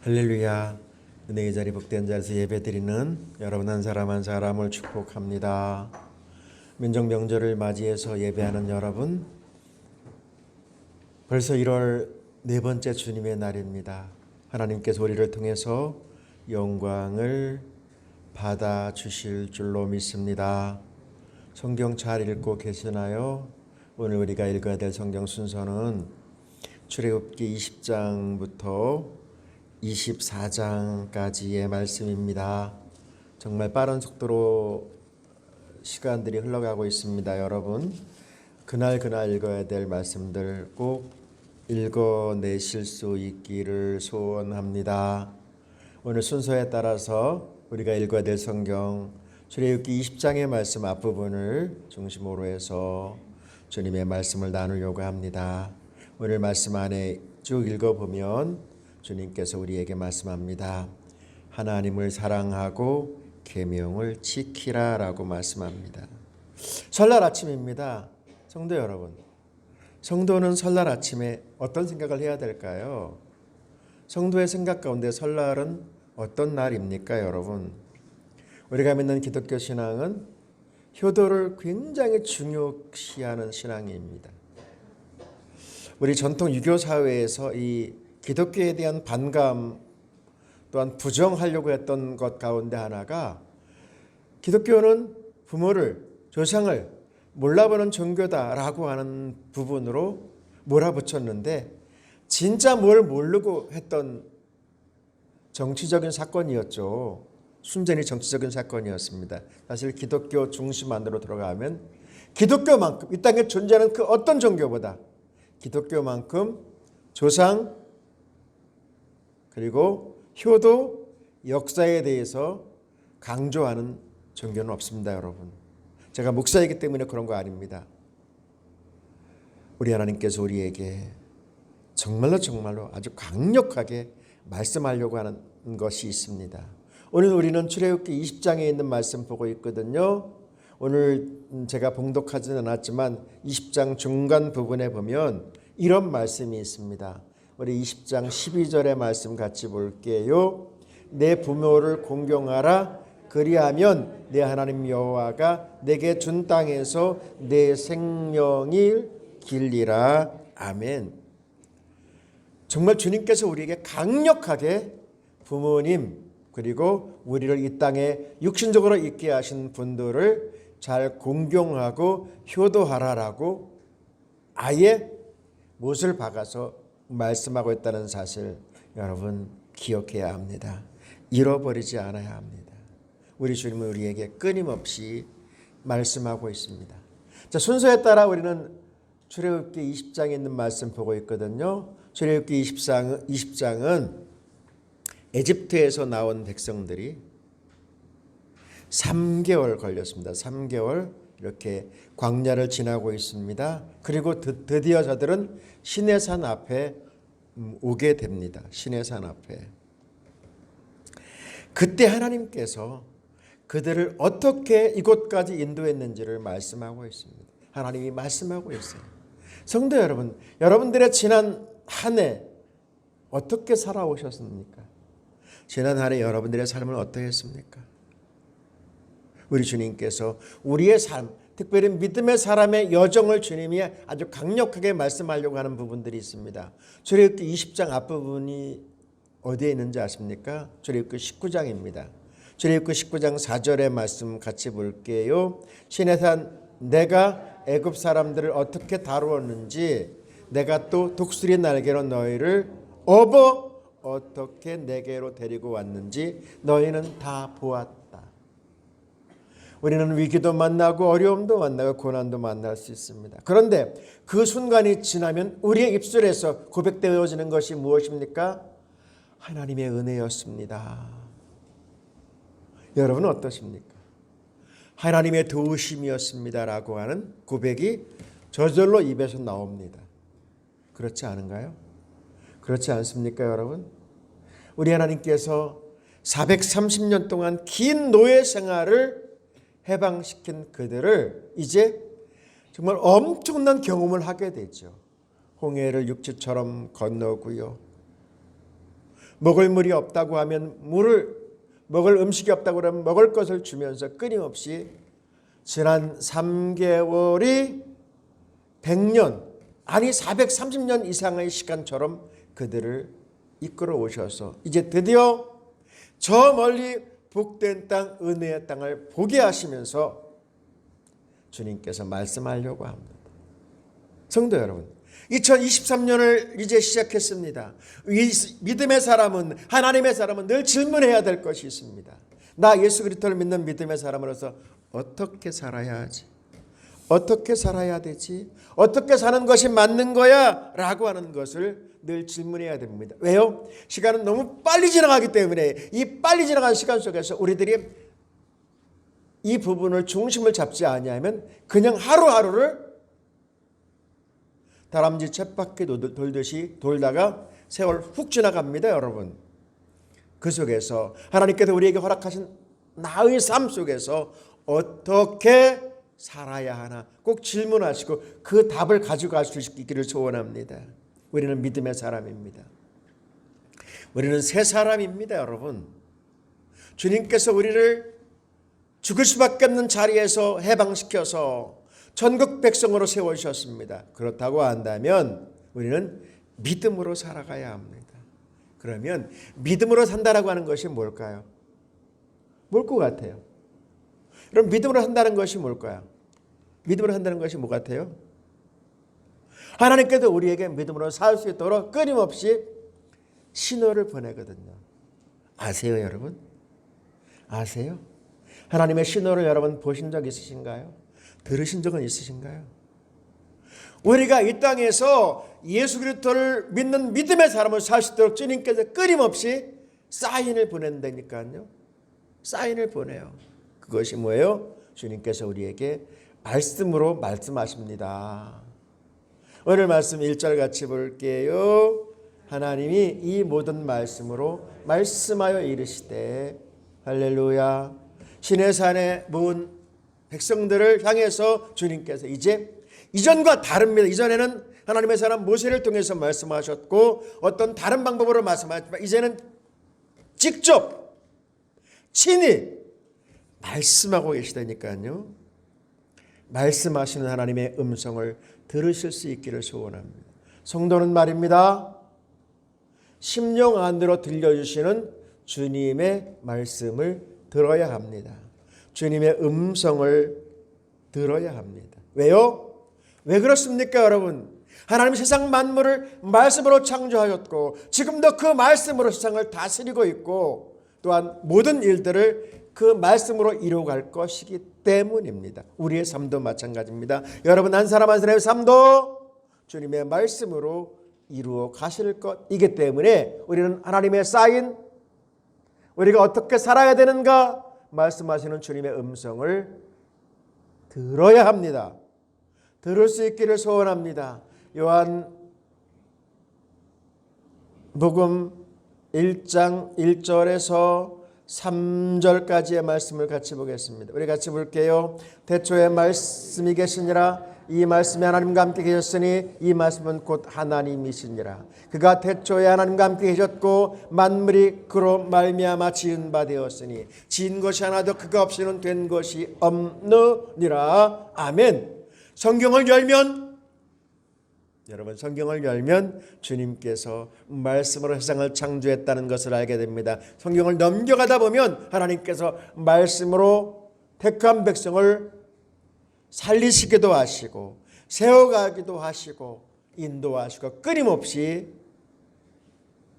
할렐루야. 은혜의 자리 복된 자리에서 예배드리는 여러분 한 사람 한 사람을 축복합니다. 민족 명절을 맞이해서 예배하는 여러분, 벌써 1월 네 번째 주님의 날입니다. 하나님께서 우리를 통해서 영광을 받아 주실 줄로 믿습니다. 성경 잘 읽고 계시나요? 오늘 우리가 읽어야 될 성경 순서는 출애굽기 20장부터 24장까지의 말씀입니다. 정말 빠른 속도로 시간들이 흘러가고 있습니다. 여러분, 그날 읽어야 될 말씀들 꼭 읽어내실 수 있기를 소원합니다. 오늘 순서에 따라서 우리가 읽어야 될 성경 출애굽기 20장의 말씀 앞부분을 중심으로 해서 주님의 말씀을 나누려고 합니다. 오늘 말씀 안에 쭉 읽어보면 주님께서 우리에게 말씀합니다. 하나님을 사랑하고 계명을 지키라 라고 말씀합니다. 설날 아침입니다. 성도 여러분, 성도는 설날 아침에 어떤 생각을 해야 될까요? 성도의 생각 가운데 설날은 어떤 날입니까, 여러분? 우리가 믿는 기독교 신앙은 효도를 굉장히 중요시하는 신앙입니다. 우리 전통 유교 사회에서 이 기독교에 대한 반감 또한 부정하려고 했던 것 가운데 하나가 기독교는 부모를, 조상을 몰라보는 종교다라고 하는 부분으로 몰아붙였는데 진짜 뭘 모르고 했던 정치적인 사건이었죠. 순전히 정치적인 사건이었습니다. 사실 기독교 중심 안으로 들어가면 기독교만큼 이 땅에 존재하는 그 어떤 종교보다 기독교만큼 조상 그리고 효도, 역사에 대해서 강조하는 종교는 없습니다, 여러분. 제가 목사이기 때문에 그런 거 아닙니다. 우리 하나님께서 우리에게 정말로 아주 강력하게 말씀하려고 하는 것이 있습니다. 오늘 우리는 출애굽기 20장에 있는 말씀 보고 있거든요. 오늘 제가 봉독하지는 않았지만 20장 중간 부분에 보면 이런 말씀이 있습니다. 우리 20장 12절의 말씀 같이 볼게요. 내 부모를 공경하라. 그리하면 내 하나님 여호와가 내게 준 땅에서 내 생명을 길리라. 아멘. 정말 주님께서 우리에게 강력하게 부모님 그리고 우리를 이 땅에 육신적으로 있게 하신 분들을 잘 공경하고 효도하라라고 아예 못을 박아서 말씀하고 있다는 사실 여러분 기억해야 합니다. 잃어버리지 않아야 합니다. 우리 주님은 우리에게 끊임없이 말씀하고 있습니다. 자, 순서에 따라 우리는 출애굽기 20장에 있는 말씀 보고 있거든요. 출애굽기 20장은 에집트에서 나온 백성들이 3개월 걸렸습니다. 3개월 이렇게 광야를 지나고 있습니다. 그리고 드디어 저들은 시내산 앞에 오게 됩니다. 시내산 앞에. 그때 하나님께서 그들을 어떻게 이곳까지 인도했는지를 말씀하고 있습니다. 하나님이 말씀하고 있어요. 성도 여러분, 여러분들의 지난 한 해 어떻게 살아오셨습니까? 지난 한 해 여러분들의 삶은 어떠했습니까? 우리 주님께서 우리의 삶, 특별히 믿음의 사람의 여정을 주님이 아주 강력하게 말씀하려고 하는 부분들이 있습니다. 출애굽기 20장 앞부분이 어디에 있는지 아십니까? 출애굽기 19장입니다. 출애굽기 19장 4절의 말씀 같이 볼게요. 시내산 내가 애굽 사람들을 어떻게 다루었는지 내가 또 독수리 날개로 너희를 업어 어떻게 내게로 데리고 왔는지 너희는 다 보았다. 우리는 위기도 만나고 어려움도 만나고 고난도 만날 수 있습니다. 그런데 그 순간이 지나면 우리의 입술에서 고백되어지는 것이 무엇입니까? 하나님의 은혜였습니다. 여러분은 어떠십니까? 하나님의 도우심이었습니다라고 하는 고백이 저절로 입에서 나옵니다. 그렇지 않은가요? 그렇지 않습니까, 여러분? 우리 하나님께서 430년 동안 긴 노예 생활을 해방시킨 그들을 이제 정말 엄청난 경험을 하게 되죠. 홍해를 육지처럼 건너고요. 먹을 물이 없다고 하면 먹을 음식이 없다고 하면 먹을 것을 주면서 끊임없이 지난 3개월이 100년 아니 430년 이상의 시간처럼 그들을 이끌어 오셔서 이제 드디어 저 멀리 복된 땅 은혜의 땅을 보게 하시면서 주님께서 말씀하려고 합니다. 성도 여러분, 2023년을 이제 시작했습니다. 이 믿음의 사람은, 하나님의 사람은 늘 질문해야 될 것이 있습니다. 나 예수 그리스도를 믿는 믿음의 사람으로서 어떻게 살아야 하지? 어떻게 살아야 되지? 어떻게 사는 것이 맞는 거야? 라고 하는 것을 늘 질문해야 됩니다. 왜요? 시간은 너무 빨리 지나가기 때문에 이 빨리 지나가는 시간 속에서 우리들이 이 부분을 중심을 잡지 아니하면 그냥 하루하루를 다람쥐 쳇바퀴 돌듯이 돌다가 세월 훅 지나갑니다, 여러분. 그 속에서 하나님께서 우리에게 허락하신 나의 삶 속에서 어떻게 살아야 하나 꼭 질문하시고 그 답을 가져갈 수 있기를 소원합니다. 우리는 믿음의 사람입니다. 우리는 새 사람입니다, 여러분. 주님께서 우리를 죽을 수밖에 없는 자리에서 해방시켜서 전국 백성으로 세우셨습니다. 그렇다고 한다면 우리는 믿음으로 살아가야 합니다. 그러면 믿음으로 산다라고 하는 것이 뭘까요? 뭘 것 같아요? 그럼 믿음으로 산다는 것이 뭘까요? 믿음으로 산다는 것이 뭐 같아요? 하나님께서 우리에게 믿음으로 살 수 있도록 끊임없이 신호를 보내거든요. 아세요, 여러분? 아세요? 하나님의 신호를 여러분 보신 적 있으신가요? 들으신 적은 있으신가요? 우리가 이 땅에서 예수 그리스도를 믿는 믿음의 사람을 살 수 있도록 주님께서 끊임없이 사인을 보낸다니까요. 사인을 보내요. 그것이 뭐예요? 주님께서 우리에게 말씀으로 말씀하십니다. 오늘 말씀 1절 같이 볼게요. 하나님이 이 모든 말씀으로 말씀하여 이르시되 할렐루야. 시내산에 모은 백성들을 향해서 주님께서 이제 이전과 다릅니다. 이전에는 하나님의 사람 모세를 통해서 말씀하셨고 어떤 다른 방법으로 말씀하셨지만 이제는 직접 친히 말씀하고 계시다니까요. 말씀하시는 하나님의 음성을 들으실 수 있기를 소원합니다. 성도는 말입니다. 심령 안으로 들려주시는 주님의 말씀을 들어야 합니다. 주님의 음성을 들어야 합니다. 왜요? 왜 그렇습니까, 여러분? 하나님 세상 만물을 말씀으로 창조하셨고 지금도 그 말씀으로 세상을 다스리고 있고 또한 모든 일들을 그 말씀으로 이루어갈 것이기 때문입니다. 우리의 삶도 마찬가지입니다. 여러분 한 사람 한 사람의 삶도 주님의 말씀으로 이루어 가실 것이기 때문에 우리는 하나님의 사인, 우리가 어떻게 살아야 되는가 말씀하시는 주님의 음성을 들어야 합니다. 들을 수 있기를 소원합니다. 요한 복음 1장 1절에서 3절까지의 말씀을 같이 보겠습니다. 우리 같이 볼게요. 태초에 말씀이 계시니라. 이 말씀이 하나님과 함께 계셨으니 이 말씀은 곧 하나님이시니라. 그가 태초에 하나님과 함께 계셨고 만물이 그로 말미암아 지은 바 되었으니 지은 것이 하나도 그가 없이는 된 것이 없느니라. 아멘. 성경을 열면 여러분 성경을 열면 주님께서 말씀으로 세상을 창조했다는 것을 알게 됩니다. 성경을 넘겨가다 보면 하나님께서 말씀으로 택한 백성을 살리시기도 하시고 세워가기도 하시고 인도하시고 끊임없이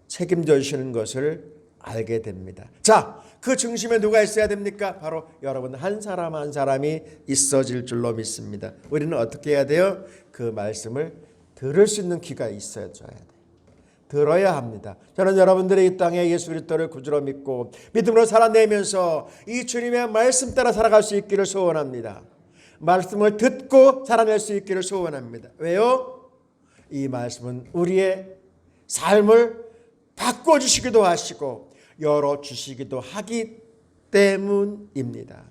책임져 주시는 것을 알게 됩니다. 자, 그 중심에 누가 있어야 됩니까? 바로 여러분 한 사람 한 사람이 있어질 줄로 믿습니다. 우리는 어떻게 해야 돼요? 그 말씀을 들을 수 있는 귀가 있어야 돼요. 들어야 합니다. 저는 여러분들이 이 땅에 예수 그리스도를 구주로 믿고 믿음으로 살아내면서 이 주님의 말씀 따라 살아갈 수 있기를 소원합니다. 말씀을 듣고 살아낼 수 있기를 소원합니다. 왜요? 이 말씀은 우리의 삶을 바꿔주시기도 하시고 열어주시기도 하기 때문입니다.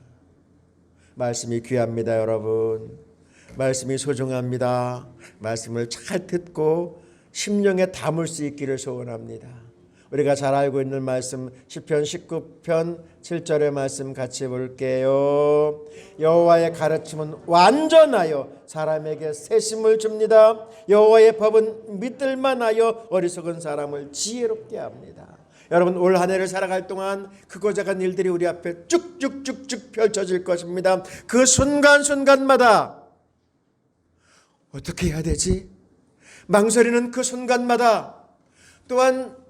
말씀이 귀합니다, 여러분. 말씀이 소중합니다. 말씀을 잘 듣고 심령에 담을 수 있기를 소원합니다. 우리가 잘 알고 있는 말씀 시편 19편 7절의 말씀 같이 볼게요. 여호와의 가르침은 완전하여 사람에게 세심을 줍니다. 여호와의 법은 믿을만하여 어리석은 사람을 지혜롭게 합니다. 여러분, 올 한 해를 살아갈 동안 크고 작은 일들이 우리 앞에 쭉쭉쭉쭉 펼쳐질 것입니다. 그 순간순간마다 어떻게 해야 되지? 망설이는 그 순간마다 또한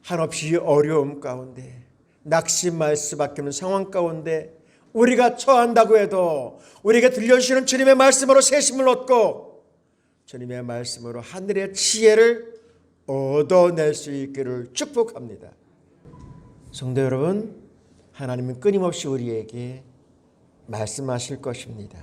한없이 어려움 가운데 낙심할 수밖에 없는 상황 가운데 우리가 처한다고 해도 우리에게 들려주시는 주님의 말씀으로 세심을 얻고 주님의 말씀으로 하늘의 지혜를 얻어낼 수 있기를 축복합니다. 성도 여러분, 하나님은 끊임없이 우리에게 말씀하실 것입니다.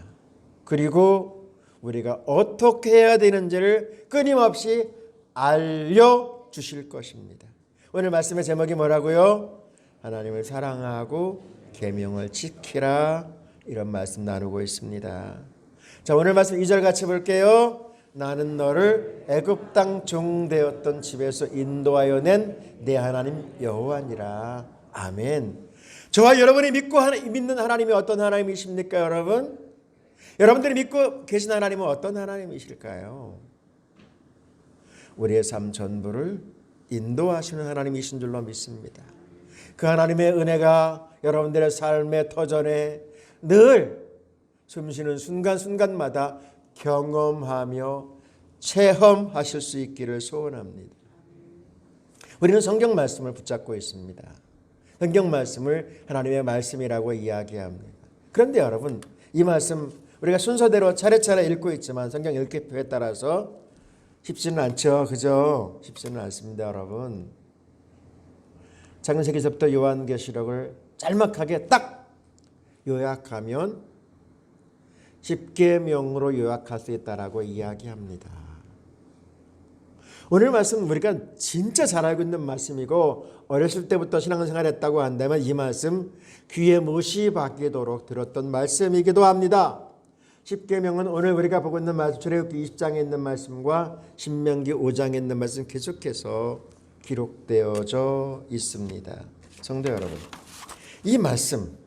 그리고 우리가 어떻게 해야 되는지를 끊임없이 알려주실 것입니다. 오늘 말씀의 제목이 뭐라고요? 하나님을 사랑하고 계명을 지키라, 이런 말씀 나누고 있습니다. 자, 오늘 말씀 2절 같이 볼게요. 나는 너를 애굽 땅 종되었던 집에서 인도하여 낸 내 하나님 여호와니라. 아멘. 저와 여러분이 믿는 하나님이 어떤 하나님이십니까, 여러분? 여러분들이 믿고 계신 하나님은 어떤 하나님이실까요? 우리의 삶 전부를 인도하시는 하나님이신 줄로 믿습니다. 그 하나님의 은혜가 여러분들의 삶의 터전에 늘 숨쉬는 순간순간마다 경험하며 체험하실 수 있기를 소원합니다. 우리는 성경 말씀을 붙잡고 있습니다. 성경 말씀을 하나님의 말씀이라고 이야기합니다. 그런데 여러분, 이 말씀 우리가 순서대로 차례차례 읽고 있지만 성경 읽기표에 따라서 쉽지는 않죠. 그죠? 쉽지는 않습니다, 여러분. 창세기서부터 요한계시록을 짤막하게 딱 요약하면 10계명으로 요약할 수 있다라고 이야기합니다. 오늘 말씀 우리가 진짜 잘 알고 있는 말씀이고 어렸을 때부터 신앙생활 했다고 한다면 이 말씀 귀에 못이 박히도록 들었던 말씀이기도 합니다. 10계명은 오늘 우리가 보고 있는 말씀, 출애굽기 20장에 있는 말씀과 신명기 5장에 있는 말씀 계속해서 기록되어져 있습니다. 성도 여러분, 이 말씀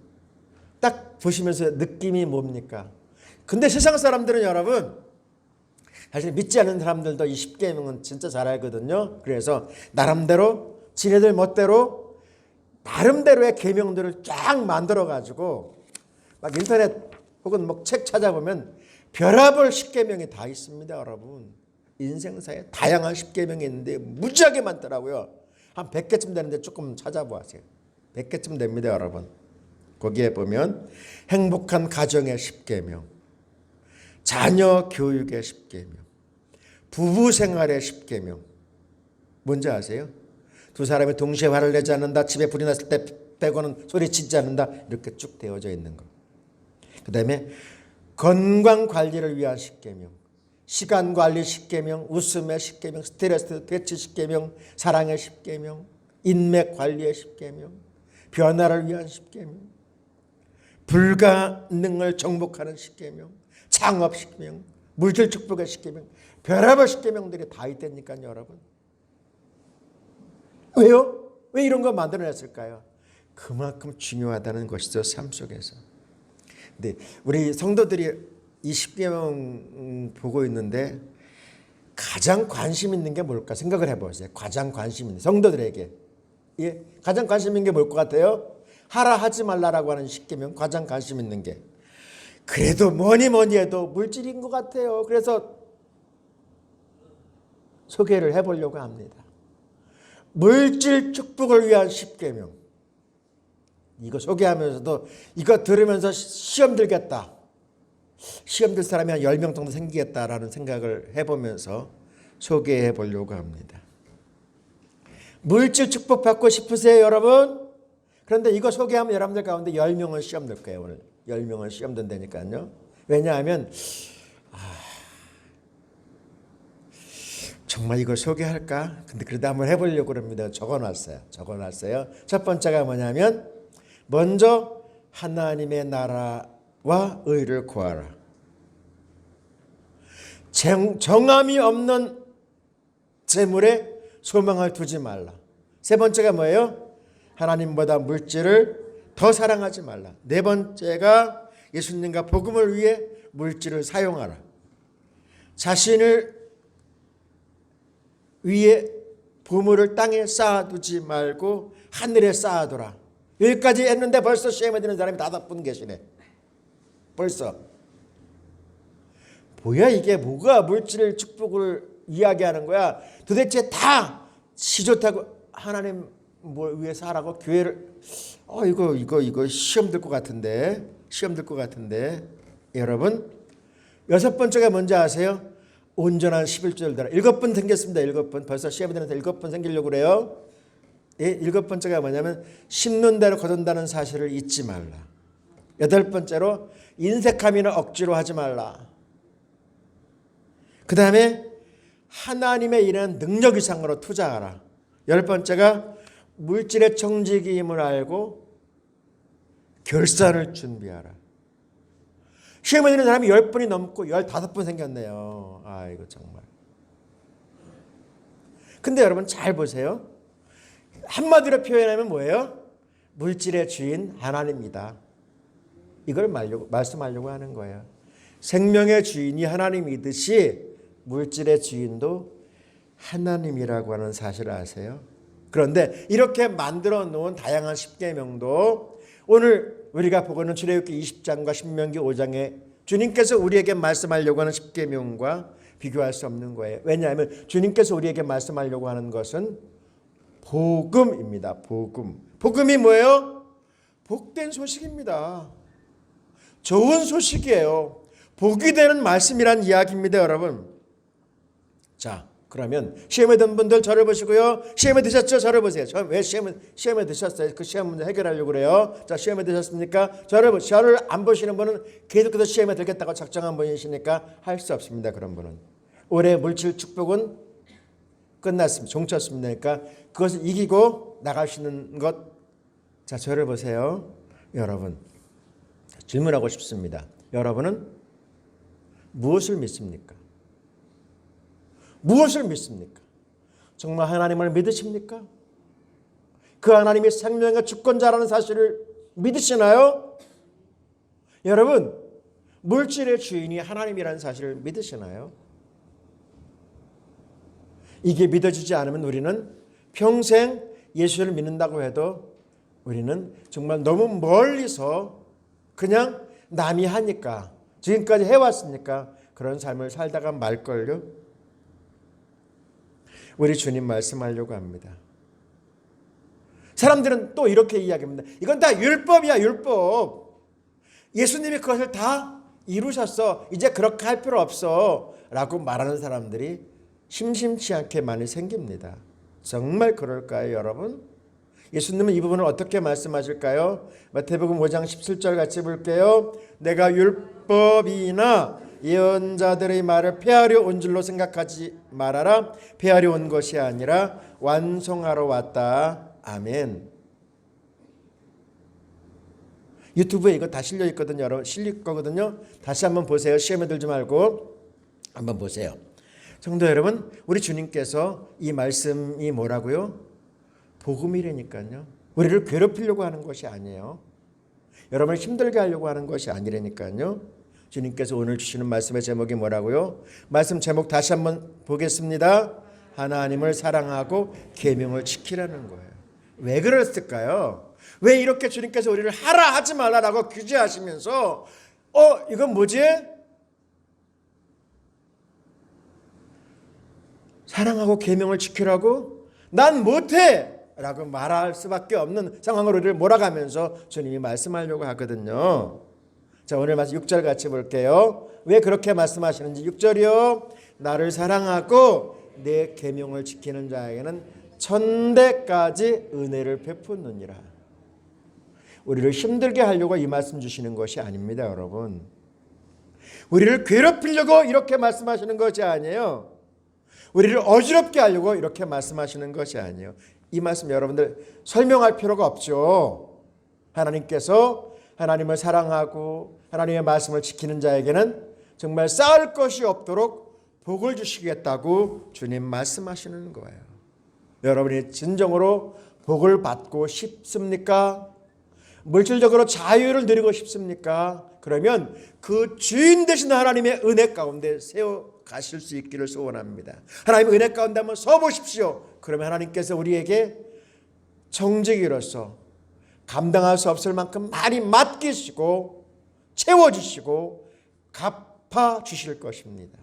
딱 보시면서 느낌이 뭡니까? 근데 세상 사람들은 여러분, 사실 믿지 않는 사람들도 이 10계명은 진짜 잘 알거든요. 그래서 나름대로 지네들 멋대로 나름대로의 계명들을 쫙 만들어가지고 막 인터넷 혹은 뭐 책 찾아보면 별의별 10계명이 다 있습니다, 여러분. 인생사에 다양한 10계명이 있는데 무지하게 많더라고요. 한 100개쯤 되는데 조금 찾아보세요. 100개쯤 됩니다, 여러분. 거기에 보면 행복한 가정의 10계명, 자녀 교육의 10계명, 부부 생활의 10계명. 뭔지 아세요? 두 사람이 동시에 화를 내지 않는다, 집에 불이 났을 때 빼고는 소리치지 않는다, 이렇게 쭉 되어져 있는 것. 그 다음에 건강관리를 위한 10계명, 시간관리 10계명, 웃음의 10계명, 스트레스 대치 10계명, 사랑의 10계명, 인맥관리의 10계명, 변화를 위한 10계명, 불가능을 정복하는 10계명, 창업 10계명, 물질 축복의 10계명, 별의별 10계명들이 다 있다니까요, 여러분. 왜요? 왜 이런 거 만들어냈을까요? 그만큼 중요하다는 것이죠, 삶 속에서. 근데 우리 성도들이 이 10계명 보고 있는데 가장 관심 있는 게 뭘까 생각을 해보세요. 가장 관심 있는 성도들에게, 예, 가장 관심 있는 게 뭘 것 같아요? 하라 하지 말라라고 하는 10계명 가장 관심 있는 게 그래도 뭐니 해도 물질인 것 같아요. 그래서 소개를 해보려고 합니다. 물질 축복을 위한 10계명. 이거 소개하면서도 이거 들으면서 시험 들겠다, 시험 들 사람이 한 10명 정도 생기겠다라는 생각을 해보면서 소개해 보려고 합니다. 물질 축복 받고 싶으세요, 여러분? 그런데 이거 소개하면 여러분들 가운데 10명은 시험 들 거예요. 오늘 10명은 시험 든다니까요. 왜냐하면 정말 이걸 소개할까? 근데 그래도 한번 해보려고 합니다. 적어놨어요. 첫 번째가 뭐냐면 먼저 하나님의 나라와 의를 구하라. 정함이 없는 재물에 소망을 두지 말라. 세 번째가 뭐예요? 하나님보다 물질을 더 사랑하지 말라. 네 번째가 예수님과 복음을 위해 물질을 사용하라. 자신을 위에 보물을 땅에 쌓아두지 말고 하늘에 쌓아두라. 여기까지 했는데 벌써 시험에 드는 사람이 5분 계시네. 벌써. 뭐야 이게, 뭐가 물질 축복을 이야기하는 거야. 도대체 다 시좋다고 하나님 뭘 위해서 하라고 교회를 이거 시험 들 것 같은데. 시험 들 것 같은데. 여러분, 6번째가 뭔지 아세요? 온전한 11조를 들어. 7번 생겼습니다. 7번. 벌써 시험에 드는 7번 생기려고 그래요. 예, 7번째가 뭐냐면 심는 대로 거둔다는 사실을 잊지 말라. 8번째로 인색함이나 억지로 하지 말라. 그 다음에 하나님의 일은 능력 이상으로 투자하라. 10번째가 물질의 정직임을 알고 결산을 준비하라. 시험에 드는 사람이 10번이 넘고 15번 생겼네요. 이거 정말. 근데 여러분 잘 보세요. 한마디로 표현하면 뭐예요? 물질의 주인 하나님이다. 이걸 말씀하려고 하는 거예요. 생명의 주인이 하나님이듯이 물질의 주인도 하나님이라고 하는 사실을 아세요? 그런데 이렇게 만들어 놓은 다양한 십계명도 오늘 우리가 보고 있는 출애굽기 20장과 신명기 5장에 주님께서 우리에게 말씀하려고 하는 십계명과 비교할 수 없는 거예요. 왜냐하면 주님께서 우리에게 말씀하려고 하는 것은 복음입니다. 복음. 복음이 뭐예요? 복된 소식입니다. 좋은 소식이에요. 복이 되는 말씀이란 이야기입니다, 여러분. 자, 그러면 시험에 든 분들 저를 보시고요. 시험에 드셨죠? 저를 보세요. 왜 시험에 드셨어요? 그 시험 문제 해결하려고 그래요. 자, 시험에 드셨습니까? 저를 안 보시는 분은 계속해서 시험에 들겠다고 작정한 분이시니까 할 수 없습니다. 그런 분은. 올해 물질 축복은 끝났습니다. 종쳤습니다. 그러니까 그것을 이기고 나가시는 것. 자, 저를 보세요. 여러분, 질문하고 싶습니다. 여러분은 무엇을 믿습니까? 무엇을 믿습니까? 정말 하나님을 믿으십니까? 그 하나님이 생명의 주권자라는 사실을 믿으시나요? 여러분, 물질의 주인이 하나님이라는 사실을 믿으시나요? 이게 믿어지지 않으면 우리는 평생 예수를 믿는다고 해도 우리는 정말 너무 멀리서 그냥 남이 하니까 지금까지 해왔으니까 그런 삶을 살다가 말걸요. 우리 주님 말씀하려고 합니다. 사람들은 또 이렇게 이야기합니다. 이건 다 율법이야, 율법. 예수님이 그것을 다 이루셨어. 이제 그렇게 할 필요 없어. 라고 말하는 사람들이 심심치 않게 많이 생깁니다. 정말 그럴까요, 여러분? 예수님은 이 부분을 어떻게 말씀하실까요? 마태복음 5장 17절 같이 볼게요. 내가 율법이나 예언자들의 말을 폐하려 온 줄로 생각하지 말아라. 폐하려 온 것이 아니라 완성하러 왔다. 아멘. 유튜브에 이거 다 실려 있거든요. 여러분 실릴 거거든요. 다시 한번 보세요. 시험에 들지 말고 한번 보세요. 성도 여러분, 우리 주님께서 이 말씀이 뭐라고요? 복음이라니까요. 우리를 괴롭히려고 하는 것이 아니에요. 여러분을 힘들게 하려고 하는 것이 아니라니까요. 주님께서 오늘 주시는 말씀의 제목이 뭐라고요? 말씀 제목 다시 한번 보겠습니다. 하나님을 사랑하고 계명을 지키라는 거예요. 왜 그랬을까요? 왜 이렇게 주님께서 우리를 하라 하지 말라라고 규제하시면서 이건 뭐지? 사랑하고 계명을 지키라고? 난 못해! 라고 말할 수밖에 없는 상황으로 우리를 몰아가면서 주님이 말씀하려고 하거든요. 자, 오늘 말씀 6절 같이 볼게요. 왜 그렇게 말씀하시는지. 6절이요. 나를 사랑하고 내 계명을 지키는 자에게는 천대까지 은혜를 베푸느니라. 우리를 힘들게 하려고 이 말씀 주시는 것이 아닙니다, 여러분. 우리를 괴롭히려고 이렇게 말씀하시는 것이 아니에요. 우리를 어지럽게 하려고 이렇게 말씀하시는 것이 아니에요. 이 말씀 여러분들 설명할 필요가 없죠. 하나님께서 하나님을 사랑하고 하나님의 말씀을 지키는 자에게는 정말 쌓을 것이 없도록 복을 주시겠다고 주님 말씀하시는 거예요. 여러분이 진정으로 복을 받고 싶습니까? 물질적으로 자유를 누리고 싶습니까? 그러면 그 주인 되신 하나님의 은혜 가운데 세워 가실 수 있기를 소원합니다. 하나님의 은혜 가운데 한번 서 보십시오. 그러면 하나님께서 우리에게 정직이로서 감당할 수 없을 만큼 많이 맡기시고 채워주시고 갚아주실 것입니다.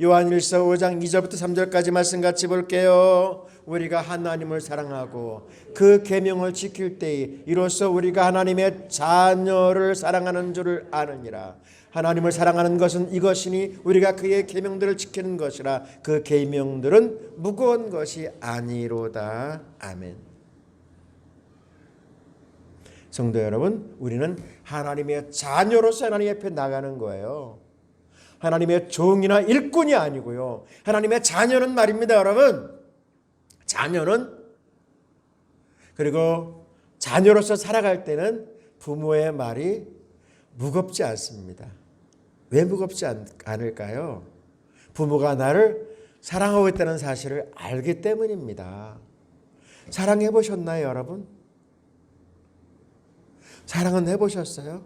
요한일서 5장 2절부터 3절까지 말씀 같이 볼게요. 우리가 하나님을 사랑하고 그 계명을 지킬 때에 이로써 우리가 하나님의 자녀를 사랑하는 줄을 아느니라. 하나님을 사랑하는 것은 이것이니 우리가 그의 계명들을 지키는 것이라. 그 계명들은 무거운 것이 아니로다. 아멘. 성도 여러분, 우리는 하나님의 자녀로서 하나님 앞에 나가는 거예요. 하나님의 종이나 일꾼이 아니고요. 하나님의 자녀는 말입니다, 여러분. 자녀는, 그리고 자녀로서 살아갈 때는 부모의 말이 무겁지 않습니다. 왜 무겁지 않을까요? 부모가 나를 사랑하고 있다는 사실을 알기 때문입니다. 사랑해 보셨나요, 여러분? 사랑은 해보셨어요?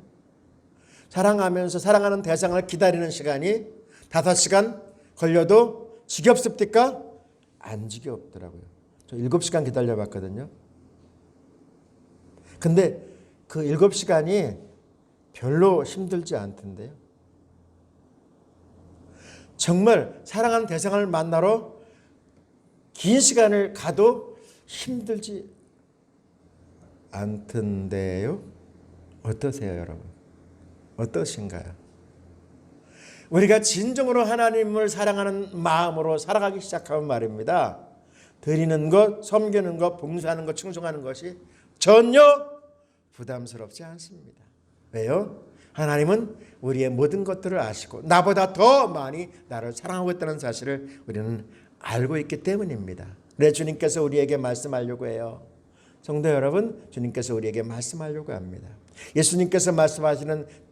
사랑하면서 사랑하는 대상을 기다리는 시간이 5시간 걸려도 지겹습니까? 안 지겹더라고요. 저 7시간 기다려봤거든요. 근데 그 7시간이 별로 힘들지 않던데요. 정말 사랑하는 대상을 만나러 긴 시간을 가도 힘들지 않던데요. 어떠세요, 여러분? 어떠신가요? 우리가 진정으로 하나님을 사랑하는 마음으로 살아가기 시작하면 말입니다. 드리는 것, 섬기는 것, 봉사하는 것, 충성하는 것이 전혀 부담스럽지 않습니다. 왜요? 하나님은 우리의 모든 것들을 아시고 나보다 더 많이 나를 사랑하고 있다는 사실을 우리는 알고 있기 때문입니다. 그래서 주님께서 우리에게 말씀하려고 해요. 성도 여러분, 주님께서 우리에게 말씀하려고 합니다. 예수님께서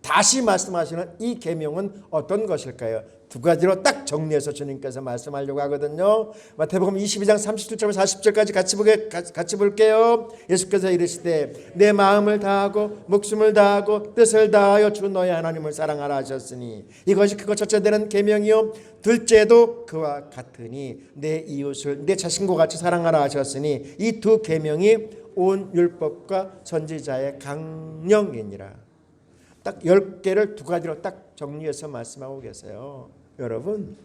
다시 말씀하시는 이 계명은 어떤 것일까요? 2가지로 딱 정리해서 주님께서 말씀하려고 하거든요. 마태복음 22장 37절부터 40절까지 같이 볼게요. 예수께서 이르시되 내 마음을 다하고 목숨을 다하고 뜻을 다하여 주 너의 하나님을 사랑하라 하셨으니 이것이 그것 첫째 되는 계명이요 둘째도 그와 같으니 내 이웃을 내 자신과 같이 사랑하라 하셨으니 이 2 계명이 온 율법과 선지자의 강령이니라. 딱 10개를 2가지로 딱 정리해서 말씀하고 계세요. 여러분,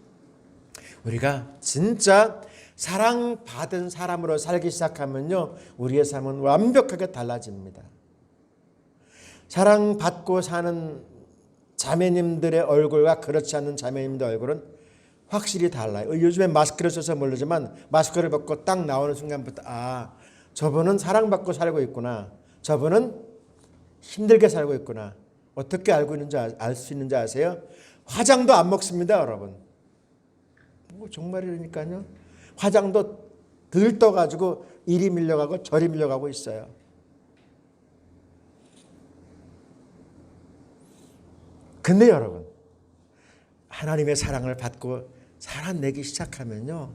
우리가 진짜 사랑받은 사람으로 살기 시작하면요, 우리의 삶은 완벽하게 달라집니다. 사랑받고 사는 자매님들의 얼굴과 그렇지 않은 자매님들 얼굴은 확실히 달라요. 요즘에 마스크를 써서 모르지만 마스크를 벗고 딱 나오는 순간부터 저분은 사랑받고 살고 있구나. 저분은 힘들게 살고 있구나. 어떻게 알고 있는지 알 수 있는지 아세요? 화장도 안 먹습니다, 여러분. 정말이니까요. 화장도 덜 떠가지고 이리 밀려가고 저리 밀려가고 있어요. 근데 여러분, 하나님의 사랑을 받고 살아내기 시작하면요,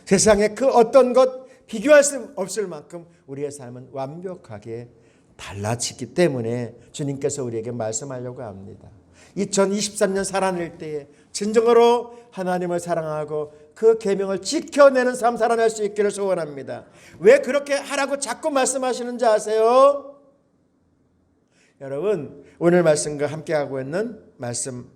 세상에 그 어떤 것 비교할 수 없을 만큼 우리의 삶은 완벽하게 달라지기 때문에 주님께서 우리에게 말씀하려고 합니다. 2023년 살아낼 때에 진정으로 하나님을 사랑하고 그 계명을 지켜내는 삶 살아낼 수 있기를 소원합니다. 왜 그렇게 하라고 자꾸 말씀하시는지 아세요? 여러분, 오늘 말씀과 함께하고 있는 말씀,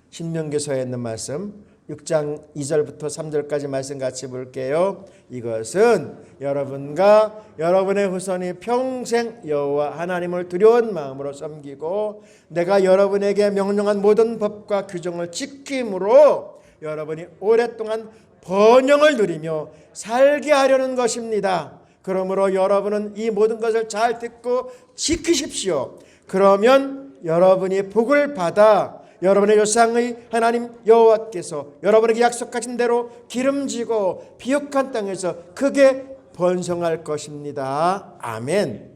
신명기서에 있는 말씀 6장 2절부터 3절까지 말씀 같이 볼게요. 이것은 여러분과 여러분의 후손이 평생 여호와 하나님을 두려운 마음으로 섬기고 내가 여러분에게 명령한 모든 법과 규정을 지킴으로 여러분이 오랫동안 번영을 누리며 살게 하려는 것입니다. 그러므로 여러분은 이 모든 것을 잘 듣고 지키십시오. 그러면 여러분이 복을 받아 여러분의 조상의 하나님 여호와께서 여러분에게 약속하신 대로 기름지고 비옥한 땅에서 크게 번성할 것입니다. 아멘.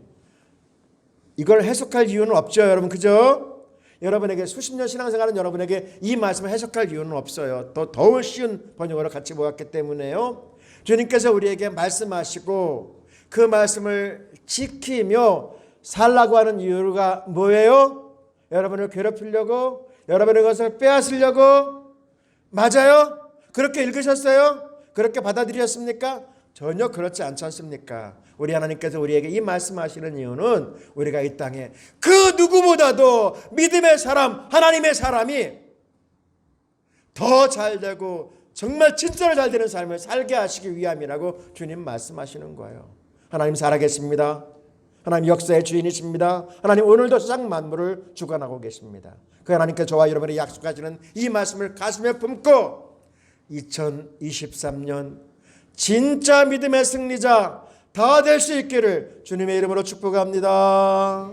이걸 해석할 이유는 없죠, 여러분. 그죠? 여러분에게 수십 년 신앙생활은 여러분에게 이 말씀을 해석할 이유는 없어요. 더욱 쉬운 번역으로 같이 보았기 때문에요. 주님께서 우리에게 말씀하시고 그 말씀을 지키며 살라고 하는 이유가 뭐예요? 여러분을 괴롭히려고, 여러분의 것을 빼앗으려고? 맞아요? 그렇게 읽으셨어요? 그렇게 받아들였습니까? 전혀 그렇지 않지 않습니까? 우리 하나님께서 우리에게 이 말씀하시는 이유는 우리가 이 땅에 그 누구보다도 믿음의 사람, 하나님의 사람이 더 잘되고 정말 진짜로 잘되는 삶을 살게 하시기 위함이라고 주님 말씀하시는 거예요. 하나님 살아계십니다. 하나님 역사의 주인이십니다. 하나님 오늘도 세상 만물을 주관하고 계십니다. 그 하나님께 저와 여러분이 약속하시는 이 말씀을 가슴에 품고 2023년 진짜 믿음의 승리자 다 될 수 있기를 주님의 이름으로 축복합니다.